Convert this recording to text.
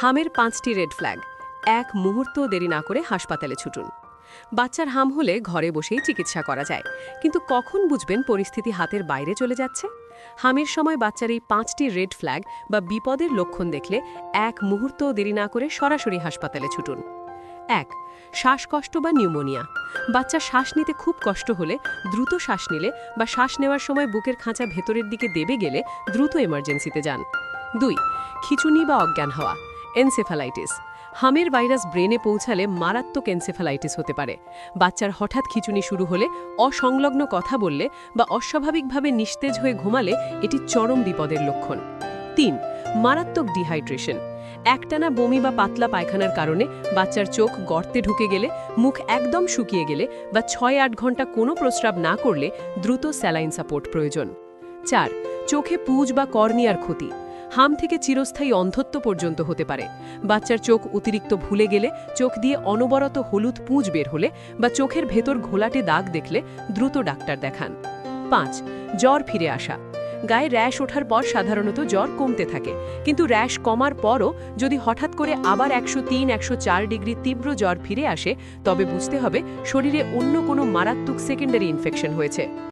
হামের 5টি red flag. এক মুহূর্ত দেরি না করে হাসপাতালে ছুটুন। বাচ্চার হাম হলে ঘরে বসেই চিকিৎসা করা যায়, কিন্তু কখন বুঝবেন পরিস্থিতি হাতের বাইরে চলে যাচ্ছে? হামের সময় বাচ্চার এই 5টি রেড ফ্ল্যাগ বা বিপদের লক্ষণ দেখলে এক মুহূর্ত দেরি না করে সরাসরি হাসপাতালে ছুটুন। 1. শ্বাসকষ্ট বা নিউমোনিয়া। বাচ্চা শ্বাস নিতে খুব কষ্ট হলে, দ্রুত শ্বাস নিলে বা শ্বাস নেওয়ার সময় বুকের খাঁচা ভেতরের দিকে দেবে গেলে দ্রুত এমার্জেন্সিতে যান। 2. খিঁচুনি বা অজ্ঞান হওয়া, এনসেফালাইটিস। হামের ভাইরাস ব্রেনে পৌঁছালে মারাত্মক এনসেফালাইটিস হতে পারে। বাচ্চার হঠাৎ খিঁচুনি শুরু হলে, অসংলগ্ন কথা বললে বা অস্বাভাবিকভাবে নিস্তেজ হয়ে ঘুমালে এটি চরম বিপদের লক্ষণ। 3. মারাত্মক ডিহাইড্রেশন। একটানা বমি বা পাতলা পায়খানার কারণে বাচ্চার চোখ গর্তে ঢুকে গেলে, মুখ একদম শুকিয়ে গেলে বা 6-8 ঘন্টা কোনো প্রস্রাব না করলে দ্রুত স্যালাইন সাপোর্ট প্রয়োজন। 4. চোখে পুজ বা কর্নিয়ার ক্ষতি। হাম থেকে চিরস্থায়ী অন্ধত্ব পর্যন্ত হতে পারে। বাচ্চার চোখ অতিরিক্ত ভুলে গেলে, চোখ দিয়ে অনবরত হলুদ পুঁজ বের হলে বা চোখের ভেতর ঘোলাটে দাগ দেখলে দ্রুত ডাক্তার দেখান। 5. জ্বর ফিরে আসা। গায়ে র্যাশ ওঠার পর সাধারণত জ্বর কমতে থাকে, কিন্তু র্যাশ কমার পরও যদি হঠাৎ করে আবার 103-104 ডিগ্রি তীব্র জ্বর ফিরে আসে, তবে বুঝতে হবে শরীরে অন্য কোনো মারাত্মক সেকেন্ডারি ইনফেকশন হয়েছে।